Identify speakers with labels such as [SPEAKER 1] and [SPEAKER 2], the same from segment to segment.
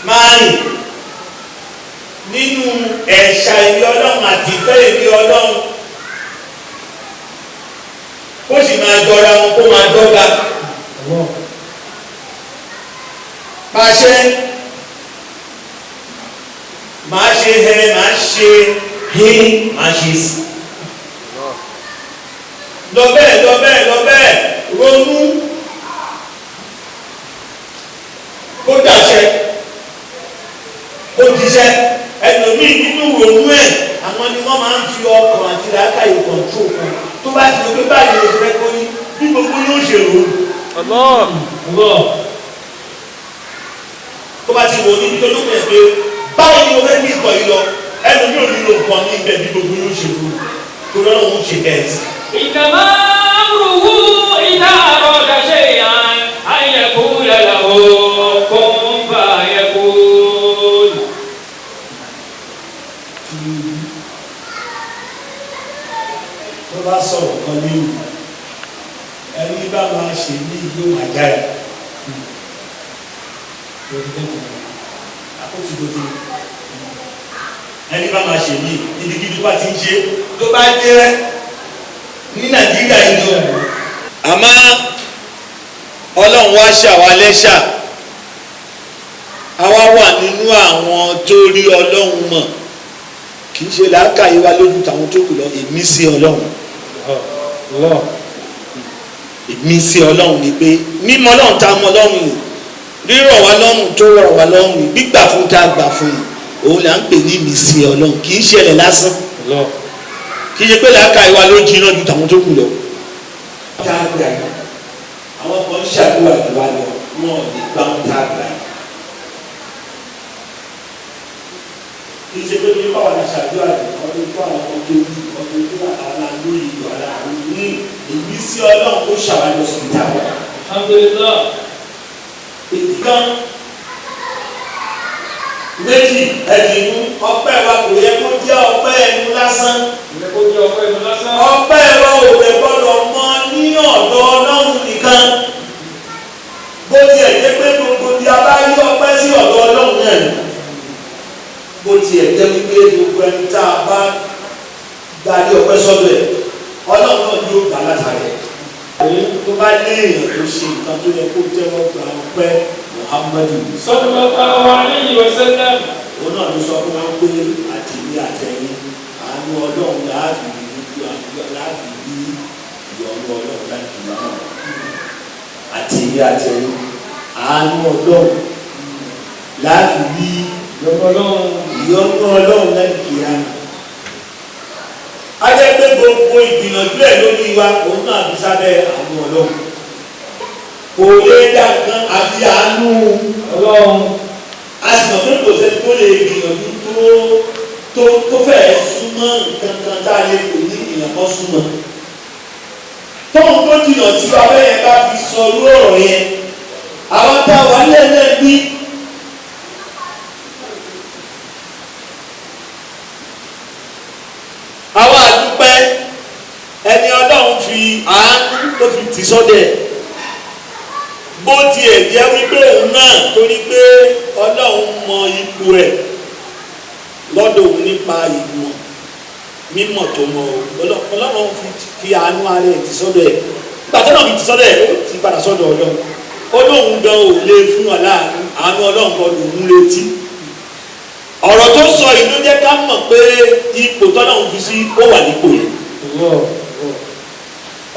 [SPEAKER 1] máa rìn nínú ẹ̀ṣà ìwé Ọlọ́run àti ìfẹ́ ìwé Ọlọ́run, kó sì máa jọra wọn, kó máa dọ́gba. Pàṣẹ máa ṣe hẹ, máa ṣe hí, máa ṣe sí. Lọ bẹ́ẹ̀ ronú kó dàṣẹ kó jíṣẹ́. Ẹlòmíì nínú ronú ẹ̀ àwọn ni wọ́n máa ń fi ọkàn àti làákàyè kọ̀ǹtró kan. Tó bá ti lọ pé báyìí ló fẹ́ kó ní bí gbogbo yóò ṣe rò ó. Tó bá ti wò níbi tó lókè pé báwo ni o fẹ́ ní ìkọ̀ yìí lọ, ẹlòmíì ò nílò nǹkan ní ibẹ̀ bí gbogbo yóò ṣe rò ó. Tó lọ́wọ́ ń ṣe kẹ́ẹ̀sì.
[SPEAKER 2] إنما أمره إذا أراد شيئا أن يقول له كن فيكون.
[SPEAKER 1] Tó bá sọ̀rọ̀ kan léwu, ẹni bá máa ṣe ní yóò máa jáde. Àkótúndòdò ẹni bá máa ṣe ní gidigidi bá ti ń ṣe tó bá jẹ́ ní Nàìjíríà yìí ló. Àmọ́ Ọlọ́run wá ṣàwa lẹ́ṣà, àwa wà nínú àwọn tó rí Ọlọ́run mọ̀, kì í ṣe làákàyè wa lójú tàwọn tó kù lọ. Èmi sí Ọlọ́run, èmi sí Ọlọ́run ni pé mímọ̀ Ọlọ́run tá a mọ̀ Ọlọ́run yìí, rírọ̀ wá lọ́rùn tó rọ̀ wá lọ́rùn yìí, gbígbà fún tá a gbà fún yìí, òun là ń pè ní ìmísí Ọlọ́run. Kì í ṣẹlẹ̀ lásán, kì í ṣe pé làákàyè wa ló jiná ju tàwọn tó kù lọ. Àwọn kan ń ṣàdúrà ìwà lọ, wọn ò lè gbá wọn tá a gbà yìí. Kì í ṣe pé bí báwa la ṣàdúrà rẹ̀, ọdún tó àwọn ọmọ tó wí, ọdún tó àwọn alóyè ìwà àwọn ní ìmísí Ọlọ́run tó ṣàwájọ sí ìta wọn.
[SPEAKER 2] Alhamdulillah.
[SPEAKER 1] Ìkan méjì ẹ̀dínú ọpẹ́ wa kò yẹ kó jẹ́ ọpẹ́ ẹnu lásán. Ọpẹ́ wa ò lè gbọ́dọ̀ mọ ní ọ̀dọ̀ Ọlọ́run nìkan. Bó tiẹ̀ jẹ́ pé gbogbo bí a bá rí ọpẹ́ sí ọ̀dọ̀ Ọlọ́run náà ni. Bó tiẹ̀ jẹ́ wípé gbogbo ẹni tá a bá darí ọpẹ́ sọ́dọ̀ ẹ̀, Ọlọ́run náà yóò gbà látàrí ẹ̀. Tó bá lé èèyàn tó ṣe nǹkan tó yẹ kó tẹ́wọ́ gba ọpẹ́ Muhammadu
[SPEAKER 2] sallallahu alayhi wa sallam.
[SPEAKER 1] Òun náà ló sọ fún wa pé àtìrí àtẹ̀yìn àánú Ọlọ́run láàfin láàfin bí ìyọnu Ọlọ́run láti wá náà. Àtìrí àtẹ̀yìn àánú Ọlọ́run láàfin bí ìyọnu Ọlọ́run láti wá náà. A jẹ́ pé gbogbo ìgbìyànjú ẹ̀ lórí wa òun náà fi sábẹ́ àánú Ọlọ́run. Kò lè dá nǹkan àfi àánú Ọlọ́run. A sì mọ̀ pé kò sẹ́ni tó lè gbìyànjú tó fẹ́ súnmọ́ nǹkan kan tá a lè pè ní ìyànkọ́ súnmọ́. Tóun tó jìnnà sí abẹ́ yẹn bá fi sọ irú ọ̀rọ̀ yẹn, àwọn tá a wà lẹ́lẹ́ bí. Àwa àdúpẹ́ ẹni Ọlọ́run fi àánú tó fi tì sọ́dẹ̀. Bó tiẹ̀ jẹ́ wípé òun náà torí pé Ọlọ́run mọ ipò ẹ̀ lọ́dọ̀ òun nípa ìmọ̀ mímọ̀ tó mọ Ọlọ́run fi àánú ara ẹ̀ tì sọ́dọ̀ ẹ̀. Nígbà tó náà fi tì sọ́dọ̀ ẹ̀ ó ti padà sọ́dọ̀ Ọlọ́run. Ọlọ́run gan ò lè fún wa láàánú, àánú Ọlọ́run kan lòún retí. Ọ̀rọ̀ tó sọ yìí ló jẹ́ ká mọ̀ pé ipò tọ́lọ́run fi sí ó wà nípò yẹn.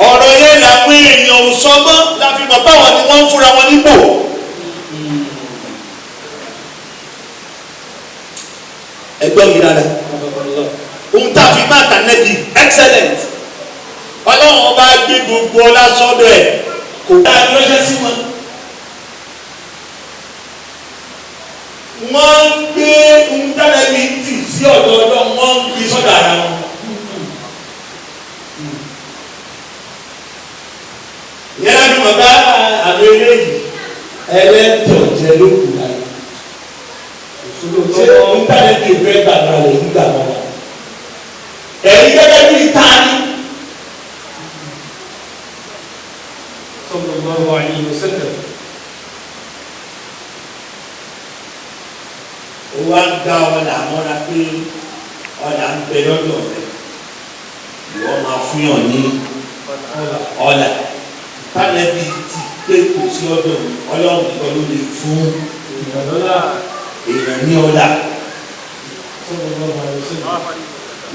[SPEAKER 1] Ọ̀rọ̀ yẹn làwọn èèyàn ò sọ mọ́ la fi mọ̀ báwọn ni wọ́n ń fúnra wọn nípò. Ẹgbẹ́ mi rárá. Ohun tá a fi máa kà nẹ́bi excellent. Ọlọ́run ọba gbé gbogbo ọlá sọ́dọ̀ ẹ̀ kò dá a lọ́ṣẹ́ sí wọn. Wọ́n ń gbé ohun dára bíi tì sí ọ̀dọ̀ Ọlọ́run, wọ́n ń gbé sọ́dọ̀ ara wọn. Ìyẹn láti mọ̀ bá àwọn eléyìí ẹlẹ́tọ̀ jẹ lókùn láyé. Ṣé ohun dára bíi fẹ́ gbàgbà rẹ̀ nígbà wọn? Ẹ̀rí gẹ́gẹ́ bíi tání.
[SPEAKER 2] Sallallahu alayhi wa sallam.
[SPEAKER 1] ó wá ń gbá ọ̀là mọ́ra pé ọ̀là ń bẹ lọ́dọ̀ rẹ̀ ìwọ máa fún yàn ní ọ̀là tálẹ́bí ti pé kò sí ọ̀dọ̀ ọlọ́run nìkan ló lè fún èèyàn ní ọ̀là.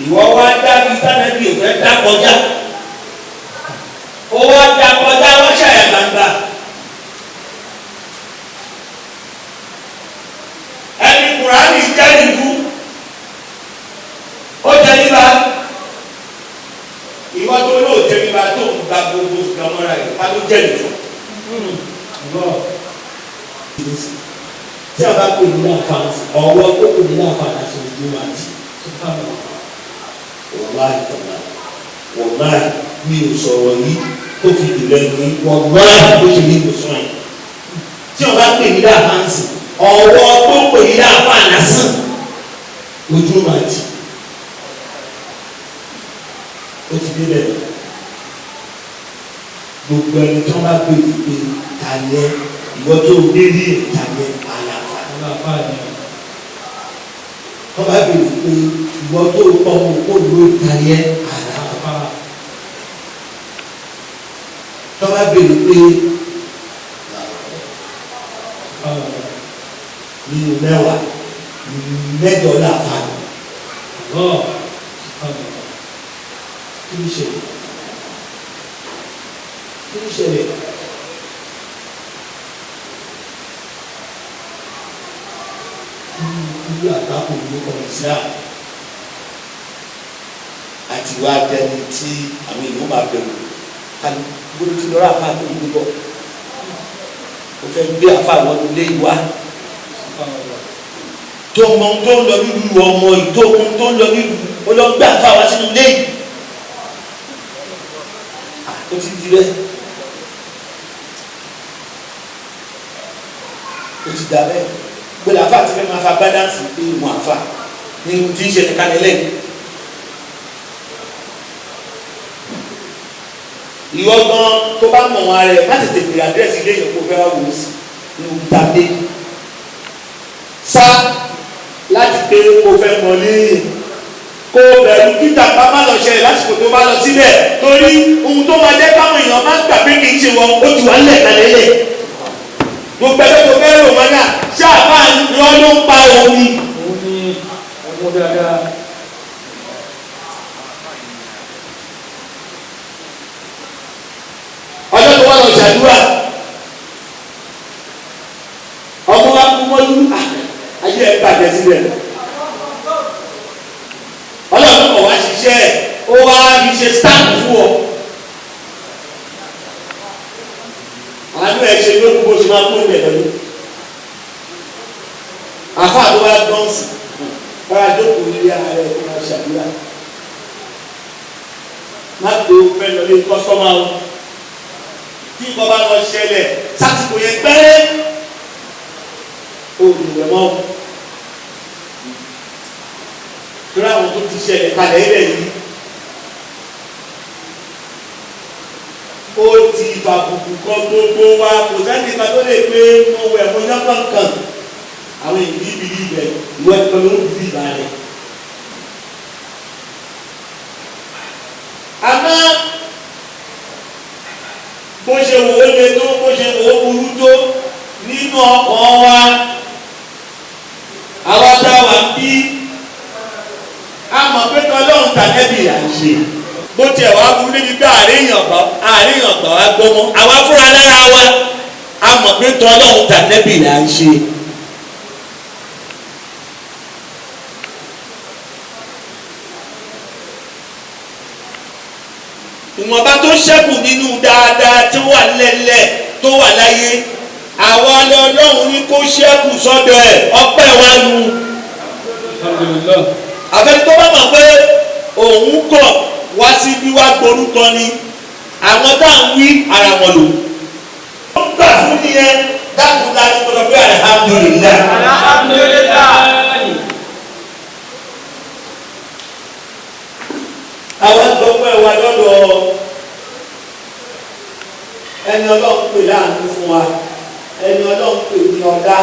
[SPEAKER 1] ìwọ wá dábí tálẹ́bí ò fẹ́ dá kọjá ó wá dá kọjá wọ́n ṣàyà gbangba. ẹni kùránì jẹ́rìí fún ó jẹ́ níbà ìwọ tó lóò jẹ́ níbà tó ń gba gbogbo ìgbàmọ́ra rẹ̀ ká ló jẹ́rìí fún.
[SPEAKER 3] tí a bá pè ní àǹfààní ọwọ́ tó pè ní àǹfààní àti ojú àti
[SPEAKER 1] wàláì tọ́lá wàláì mi ò sọ̀rọ̀ yìí tó fi dìrẹ́ ní wàláì bó ṣe ní ìwòsàn yìí tí a bá pè ní àǹfààní ọwọ́ tó pè ní àǹfààní sàn ojú àti ó ti débẹ̀ gbogbo ẹni tí wọ́n bá gbé ìpè tàlẹ́ ìwọ tó gbé ní ìtàlẹ́ àlàáfàá wọ́n bá gbé ìpè ìwọ tó ọmọ kó ló ìtàlẹ́ àlàáfàá wọ́n bá gbé ìpè nínú mẹ́wàá mẹ́jọ láàfàá kí ló ṣẹlẹ̀ kí ló ṣẹlẹ̀ irú àgbákò ló kọ̀ Islam àti wá dẹni tí àwọn èèyàn máa bẹ̀rù kálí gbọ́dọ̀ tí lọ́rọ̀ àfa tó ń gbọ́ ó fẹ́ gbé àfa àwọn ilé ìwá tó mọ tó ń lọ nílùú ọmọ yìí tó mọ tó ń lọ nílùú ó lọ gbé àfa wá sínú ilé yìí ó ti di rẹ ó ti dà bẹ́ẹ̀ gbọ́dọ̀ àfa ti fẹ́ máa fa bádánsì pé ìmọ̀ àfa ní ohun tí ń ṣe nìkan lẹ́yìn. ìwọ gan tó bá mọ̀ wọn rẹ̀ má tètè pè àdírẹ́sì ilé yẹn kó fẹ́ wá wò ó sí ní ìtàdé sá láti pé kó fẹ́ mọ̀ léyìn kó bẹ̀rù kíta bá má lọ ṣẹlẹ̀ lásìkò tó bá lọ síbẹ̀ torí ohun tó máa jẹ́ káwọn èèyàn máa ń gbà pé kì í ṣe wọn ó ti wà nílẹ̀ kalẹ̀lẹ̀ gbogbo ẹgbẹ́ tó fẹ́ rò wọn náà ṣáàfà lọ́ ló ń pa òun ni.
[SPEAKER 2] òun ni ọmọ dáadáa.
[SPEAKER 1] ọjọ́ tó wà lọ ṣàdúrà ọmọ wa kú mọ́lú ayé ẹ̀ bàjẹ́ sílẹ̀ ọlọ́run kọ̀ wá ṣiṣẹ́ ó wá fi ṣe stamp fún ọ àánú ẹ̀ ṣe ló kú bó ṣe máa kó ilẹ̀ lọ́dún àfa tó wá gbọ́nsì bára jókòó nílé ara rẹ̀ kó máa ṣàdúrà má tó fẹ́ lọ lé kọ́sọ́mà o tí nǹkan bá lọ ṣẹlẹ̀ sásìkò yẹn pẹ́rẹ́ olùwẹ̀ mọ́ torí àwọn tó ti ṣẹlẹ̀ kalẹ̀ ilẹ̀ yìí ó ti fàbùkù kan gbogbo wa kò sẹ́ni kan tó lè pé mo wẹ̀ mo yán kankan àwọn èyí bíbí ibẹ̀ ìwọ ẹ̀kọ́ ló ń bí ìbá rẹ̀ àmọ́ bó ṣe wò ó le tó bó ṣe wò ó burú tó nínú ọkàn wa àwa tá a wà ń bí a mọ̀ pé tọ́lọ́run tàbí à ń ṣe bó tiẹ̀ wá burú níbi pé àríyàn gbà wá gbọ́mọ́ àwa fúnra lára wa a mọ̀ pé tọ́lọ́run tàbí à ń ṣe. ìwọ̀nba tó ṣẹ́kù nínú dáadáa tí wà lẹ́lẹ̀ tó wà láyé àwa lọ́lọ́run ní kó ṣẹ́kù sọ́dọ̀ ẹ̀ ọpẹ́ wa nu. àfẹ́ni tó bá mọ̀ pé òun kọ̀ wá sí bí wá gborúkọ ni àwọn tá à ń wí ara wọn lò. ó ń gbà fún nìyẹn dákun láti gbọdọ̀ pé alhamdulillah. àwọn gbọ́pẹ́ wa lọ́dọ̀ ẹni ọlọ́run pè láàánú fún wa ẹni ọlọ́run pè ní ọ̀dá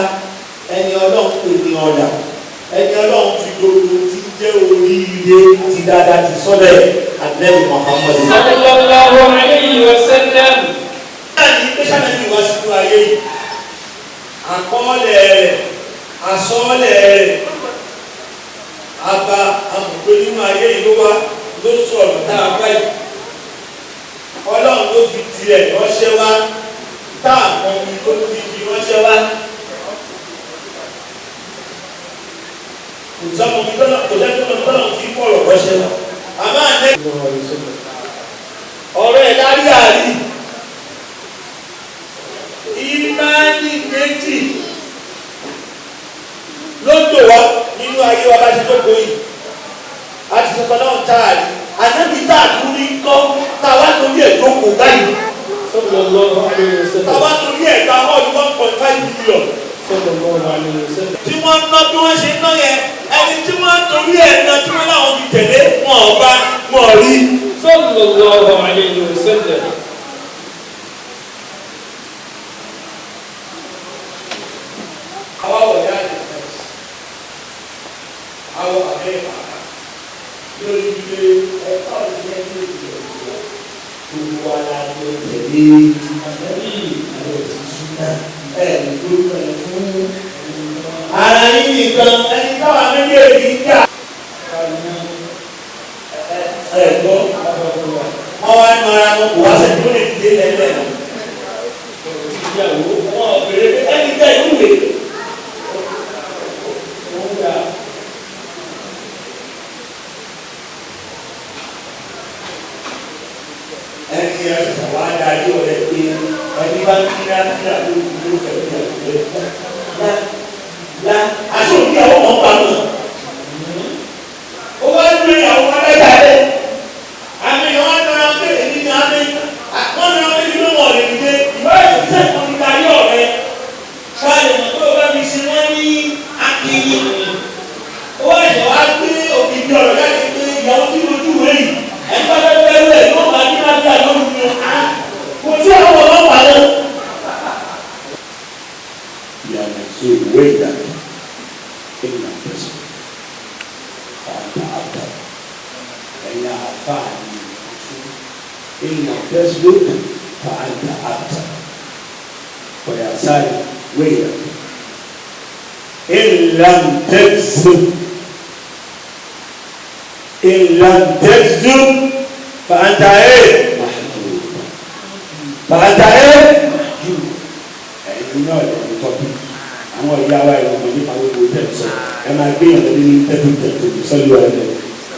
[SPEAKER 1] ẹni ọlọ́run pè ní ọ̀dà ẹni ọlọ́run fi gbogbo ti jẹ́ oríire ti dáadáa ti sọ́lẹ̀ Ànábì Muhammad.
[SPEAKER 2] sallallahu alayhi wa sallam.
[SPEAKER 1] náà ní pẹ́sà náà ní wá sínú ayé yìí àkọọ́lẹ̀ rẹ̀ àsọ́ọ́lẹ̀ rẹ̀ àbá àmùgbé nínú ayé yìí ló wá ló sọ̀rọ̀ tá a bá yìí ọlọ́run ló fi tirẹ̀ ránṣẹ́ wá tá a mọ omi tó ti fi ránṣẹ́ wá. kò sọ́mọ mi tọ́lọ̀ kò lẹ́tọ́ lọ tọ́lọ̀ fi kọ̀rọ̀ ránṣẹ́ wá. àmọ́ àná ọ̀rọ̀ ẹ̀ lárí àrí ìmáàlì méjì ló dò wá nínú ayé wa bá ti tó gbóyè àti sọ̀tọ̀ náà táàrí ànábì táàkú ní kọ́ táwa torí ẹ̀ tó kò báyìí táwa torí ẹ̀ ta hall 1.5 million tí wọ́n ná bí wọ́n ṣe ná yẹn ẹni tí wọ́n torí ẹ̀ ná tí wọ́n láwọn fi tẹ̀lé wọn ọba wọn rí.
[SPEAKER 2] sallallahu alayhi wa sallam.
[SPEAKER 1] àwa wọ̀ yá ẹ̀ àwọ̀ àbẹ́ ìpàdà lórí ilé ẹ̀ka òṣìṣẹ́ ní ìlú gbogbo wa la lọ tẹ̀lé àbẹ́bí àwọn ìtìsúná ẹ̀ lórúkọ ẹ̀ fún ara yín nìkan ẹni táwa méjèèjì ń jà. ẹ̀gbọ́n wọ́n wá ní ara wọn kò wá sẹ́ni tó lè dìde lẹ́lẹ̀ ìyàwó wọn ò bèrè pé ẹni tẹ́ ìwúwe. ẹni ẹ̀sìn wá dájú ọ̀rẹ́ pé ẹni bá ń kí láti rà lórí ìlú pẹ̀lú ìyàwó la aṣọ ìyàwó kan pa mọ́ ó wá ń gbé ìyàwó kan lẹ́gbà rẹ̀ àmì ìyàwó náà ń bèrè nínú àmì wọ́n ní wọ́n ní wọ́n lè dìde ìwé ìṣiṣẹ́ kan ní ayé ọ̀rẹ́ ṣáàlì mọ̀ pé ó bá mi ṣe wọ́n ní akíní ó wá ìṣẹ̀ wá gbé òkìkí ọ̀rọ̀ láti gbé ìyàwó tí lójú rẹ̀ yìí ẹni bá fẹ́ fẹ́ rẹ̀ yóò máa ní láti àlọ́ òun kò sí àwọn ọlọ́pàá náà. ìyàwó sí ìwé ìdájọ́ ìgbà pẹ̀sẹ̀ fàtà àtà ẹ̀yà àfáàní ìgbà pẹ̀sẹ̀ fàtà àtà ọ̀yà sáré wéyà ìlànà tẹ̀sẹ̀. إن لم تجد فأنت إيه؟ محجوب. فأنت إيه؟ محجوب. ẹ̀yin náà lè ní tọ́pì àwọn ìyá wa ìwọ̀n nípa gbogbo tẹ̀sán ẹ máa gbé ìyànjú ní tẹ́tù tẹ̀tù sọ́lú ẹ̀rẹ́.